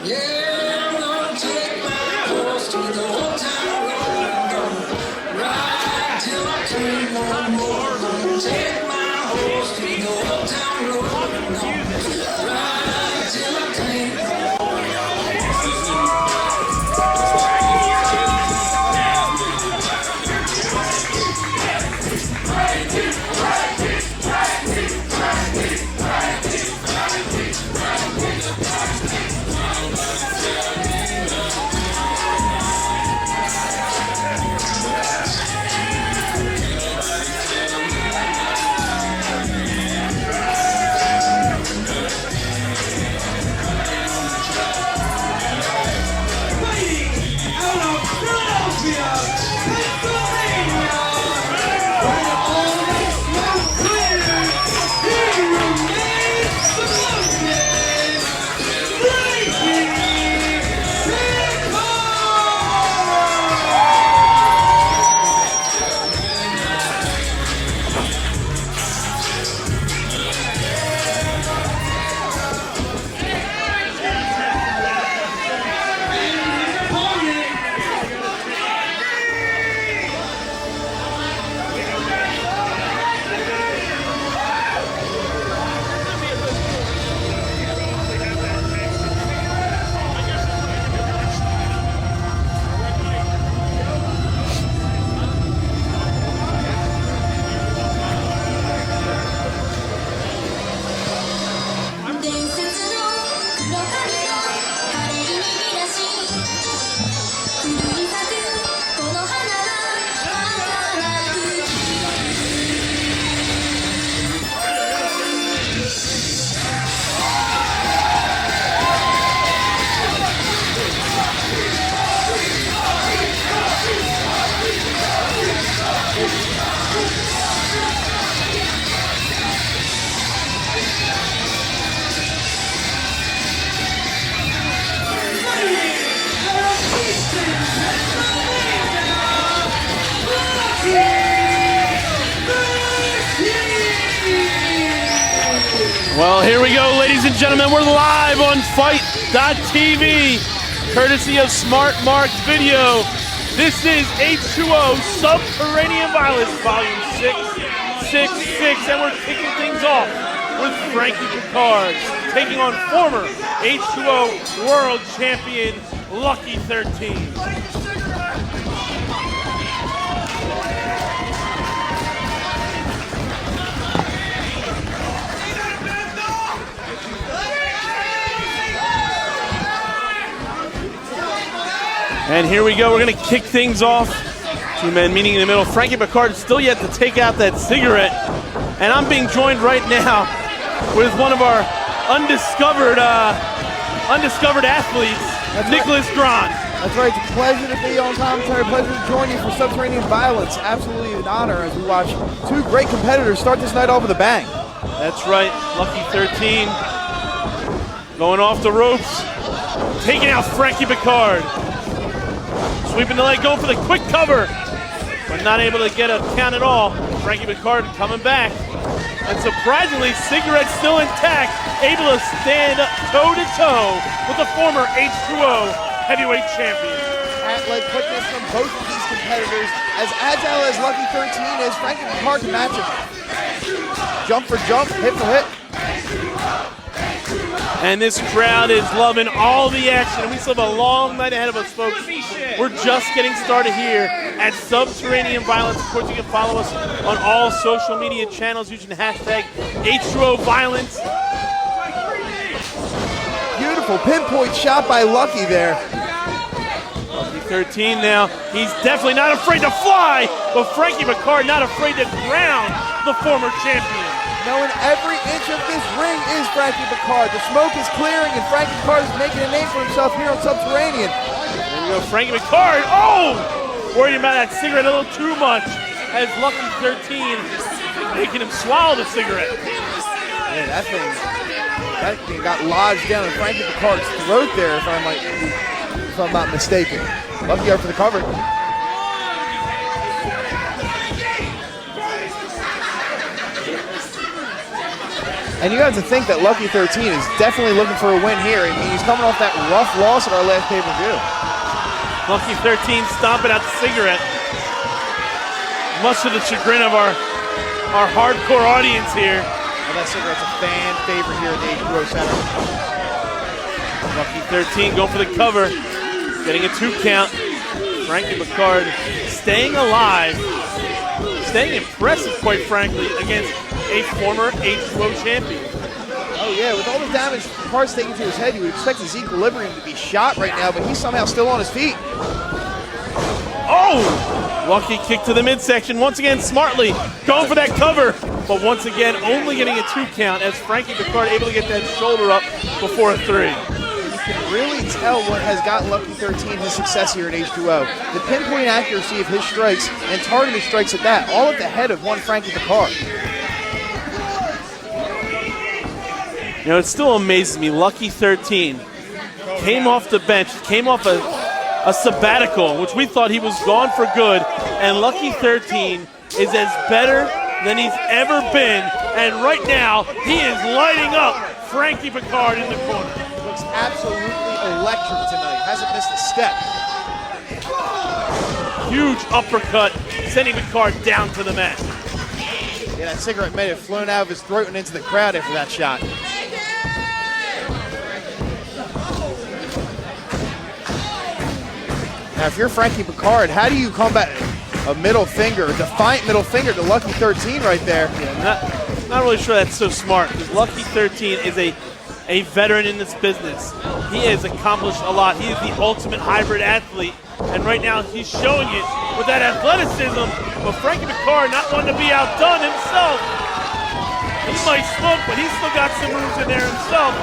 Yeah, I'm gonna take my horse to the old town road. I'm gonna ride till I can't no more. Gonna take my horse to the old town road. I'm gonna ride till I can't no more. Well, here we go, ladies and gentlemen. We're live on Fight.tv, courtesy of Smart Marks Video. This is H2O Subterranean Violence, Volume 666, and we're kicking things off with Frankie Pickard taking on former H2O World Champion Lucky 13. And here we go, we're gonna kick things off. Two men meeting in the middle. Frankie Pickard still yet to take out that cigarette. And I'm being joined right now with one of our undiscovered athletes, Nicholas Grant. That's right, it's a pleasure to be on commentary, pleasure to join you for Subterranean Violence. Absolutely an honor as we watch two great competitors start this night off with a bang. That's right, Lucky 13 going off the ropes, taking out Frankie Pickard. Sweeping the leg, going for the quick cover, but not able to get a count at all. Frankie Pickard coming back. And surprisingly, cigarette still intact, able to stand up toe-to-toe with the former H2O heavyweight champion. At-leg quickness from both of these competitors. As agile as Lucky 13 is, Frankie Pickard can match him. Jump for jump, hit for hit. And this crowd is loving all the action, and we still have a long night ahead of us, folks. We're just getting started here at Subterranean Violence. Of course, you can follow us on all social media channels using the hashtag H2O Violence. Beautiful pinpoint shot by Lucky there. Lucky 13 now. He's definitely not afraid to fly, but Frankie Pickard not afraid to ground the former champion. Knowing every inch of this ring is Frankie Pickard. The smoke is clearing, and Frankie Pickard is making a name for himself here on Subterranean. There we go, Frankie Pickard. Oh! Worried about that cigarette a little too much as Lucky 13 making him swallow the cigarette. Man, that thing got lodged down in Frankie Pickard's throat there, if I'm not mistaken. Lucky out for the cover. And you have to think that Lucky 13 is definitely looking for a win here. I mean, he's coming off that rough loss at our last pay-per-view. Lucky 13 stomping out the cigarette. Much to the chagrin of our hardcore audience here. Well, that cigarette's a fan favorite here at the H2O Center. Lucky 13 going for the cover, getting a 2 count. Frankie Pickard staying alive, staying impressive, quite frankly, against a former H2O champion. Oh yeah, with all the damage Pickard's taking to his head, you would expect his equilibrium to be shot right now, but he's somehow still on his feet. Oh! Lucky kick to the midsection. Once again, smartly going for that cover, but once again, only getting a 2 count as Frankie Pickard able to get that shoulder up before a 3. You can really tell what has gotten Lucky 13 his success here at H2O. The pinpoint accuracy of his strikes and targeted strikes at that, all at the head of one Frankie Pickard. You know, it still amazes me. Lucky 13 came off the bench, came off a sabbatical, which we thought he was gone for good, and Lucky 13 is as better than he's ever been, and right now he is lighting up Frankie Pickard in the corner. Looks absolutely electric tonight, hasn't missed a step. Huge uppercut, sending Pickard down to the mat. Yeah, that cigarette may have flown out of his throat and into the crowd after that shot. Now, if you're Frankie Pickard, how do you combat a middle finger, a defiant middle finger to Lucky 13 right there? Yeah, not really sure that's so smart, because Lucky 13 is a veteran in this business. He has accomplished a lot. He is the ultimate hybrid athlete, and right now he's showing it with that athleticism, but Frankie Pickard not wanting to be outdone himself. He might smoke, but he's still got some moves in there himself.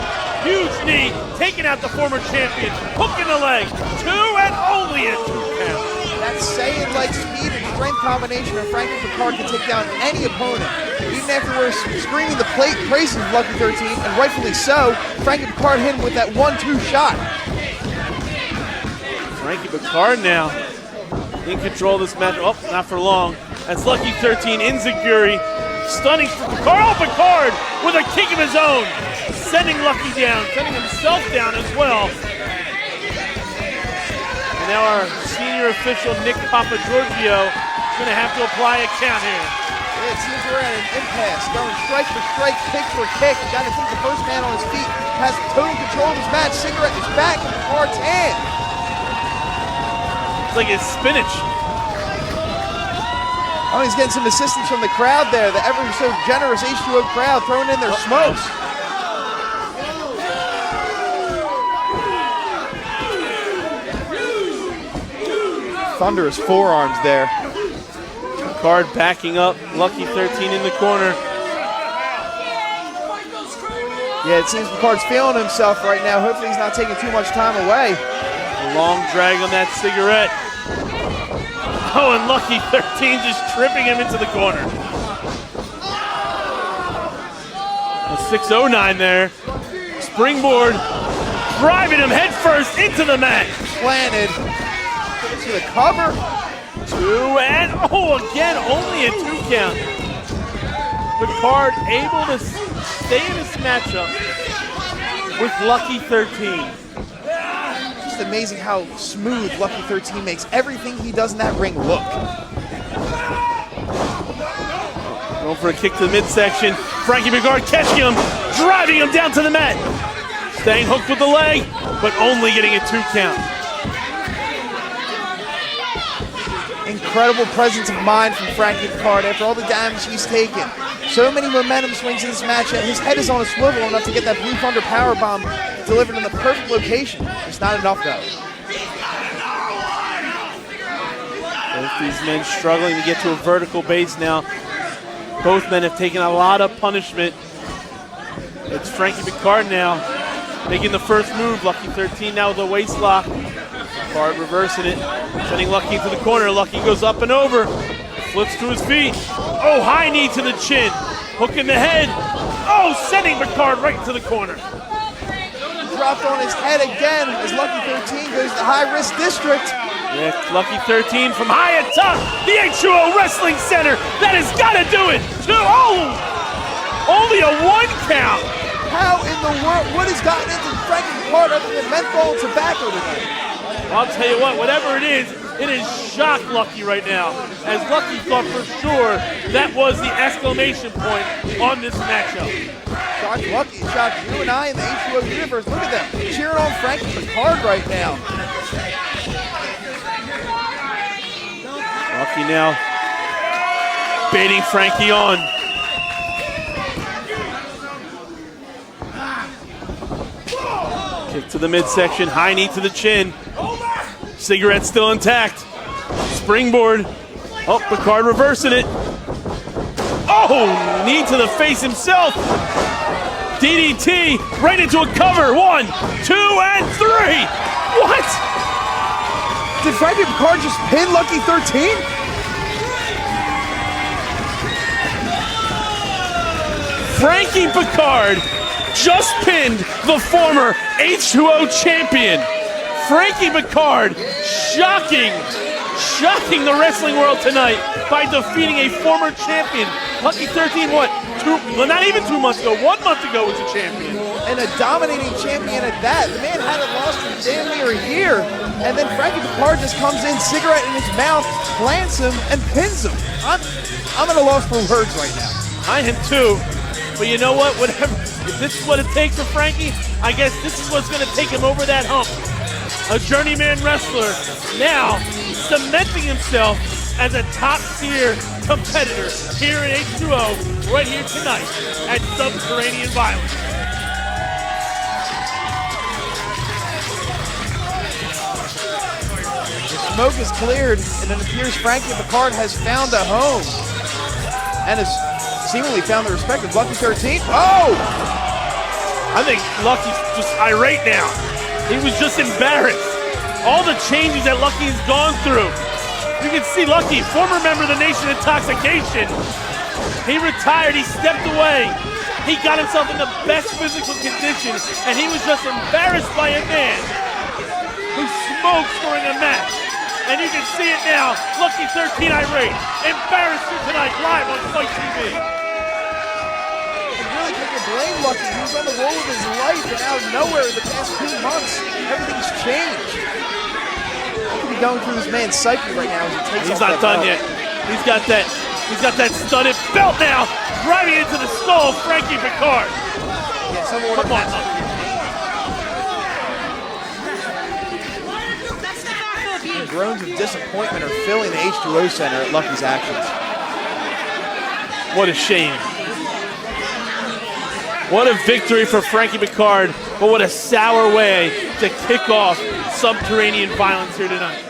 Huge knee, taking out the former champion, hook in the leg, 2 and only a 2 count. That Saiyan-like speed and strength combination of Frankie Pickard can take down any opponent. Even after we're screaming the praises of Lucky 13, and rightfully so, Frankie Pickard hit him with that 1-2 shot. Frankie Pickard now in control of this match. Oh, not for long. That's Lucky 13 Inzaguri. Stunning for Pickard. Oh, Pickard with a kick of his own. Sending Lucky down, sending himself down as well. And now our senior official, Nick Papagiorgio, is going to have to apply a count here. Yeah, it seems we're at an impasse, going strike for strike, kick for kick. You got to think the first man on his feet has total control of his match. Cigarette is back in Pickard's hand. It's like his spinach. Oh, he's getting some assistance from the crowd there, the ever so generous H2O crowd throwing in their smokes. Thunderous forearms there. Pickard backing up, Lucky 13 in the corner. Yeah, it seems Pickard's feeling himself right now. Hopefully he's not taking too much time away. A long drag on that cigarette. Oh, and Lucky 13 just tripping him into the corner. A 609 there. Springboard, driving him headfirst into the mat. Planted. To the cover. 2 and, oh, again, only a 2 count. Pickard able to stay in this matchup with Lucky 13. Just amazing how smooth Lucky 13 makes everything he does in that ring look. Going for a kick to the midsection. Frankie Pickard catching him, driving him down to the mat. Staying hooked with the leg, but only getting a 2 count. Incredible presence of mind from Frankie Pickard after all the damage he's taken. So many momentum swings in this match, and his head is on a swivel enough to get that Blue Thunder powerbomb delivered in the perfect location. It's not enough, though. Both these men struggling to get to a vertical base now. Both men have taken a lot of punishment. It's Frankie Pickard now making the first move. Lucky 13 now with a waist lock. Pickard reversing it, sending Lucky into the corner. Lucky goes up and over, flips to his feet. Oh, high knee to the chin, hook in the head. Oh, sending Pickard right into the corner. Dropped on his head again as Lucky 13 goes to high-risk district. Yeah, Lucky 13 from high atop the H2O Wrestling Center. That has got to do it. Oh, only a 1 count. How in the world? What has gotten into Frankie Pickard other than menthol and tobacco tonight? I'll tell you what, whatever it is shock Lucky right now. As Lucky thought for sure that was the exclamation point on this matchup. Shocked Lucky, shocked you and I in the H2O universe. Look at them cheering on Frankie Pickard right now. Lucky now baiting Frankie on. Kick to the midsection, high knee to the chin. Cigarette still intact. Springboard. Oh, Pickard reversing it. Oh, knee to the face himself. DDT right into a cover. 1, 2, and 3. What? Did Frankie Pickard just pin Lucky 13? Frankie Pickard just pinned the former H2O champion. Frankie Pickard shocking the wrestling world tonight by defeating a former champion. Lucky 13, what? Not even 2 months ago, 1 month ago was a champion. And a dominating champion at that. The man hadn't lost in damn near a year. And then Frankie Pickard just comes in, cigarette in his mouth, plants him, and pins him. I'm at a loss for words right now. I am too. But you know what? Whatever. If this is what it takes for Frankie, I guess this is what's going to take him over that hump. A journeyman wrestler, now cementing himself as a top-tier competitor here in H2O, right here tonight at Subterranean Violence. The smoke is cleared, and it appears Frankie Pickard has found a home and has seemingly found the respect of Lucky 13. Oh! I think Lucky's just irate now. He was just embarrassed. All the changes that Lucky's gone through. You can see Lucky, former member of the Nation Intoxication. He retired, he stepped away. He got himself in the best physical condition, and he was just embarrassed by a man who smokes during a match. And you can see it now. Lucky 13 irate. Embarrassed you tonight, live on Fight TV. Really can't blame Lucky. He was on the roll of his life, and out of nowhere in the past 2 months, everything's changed. What could be going through this man's psyche right now as he takes He's off not that done belt? yet. He's got that studded belt now, driving into the skull of Frankie Pickard. Yeah, someone Come on, Lucky. Groans of disappointment are filling the H2O Center at Lucky's actions. What a shame. What a victory for Frankie Pickard, but what a sour way to kick off Subterranean Violence here tonight.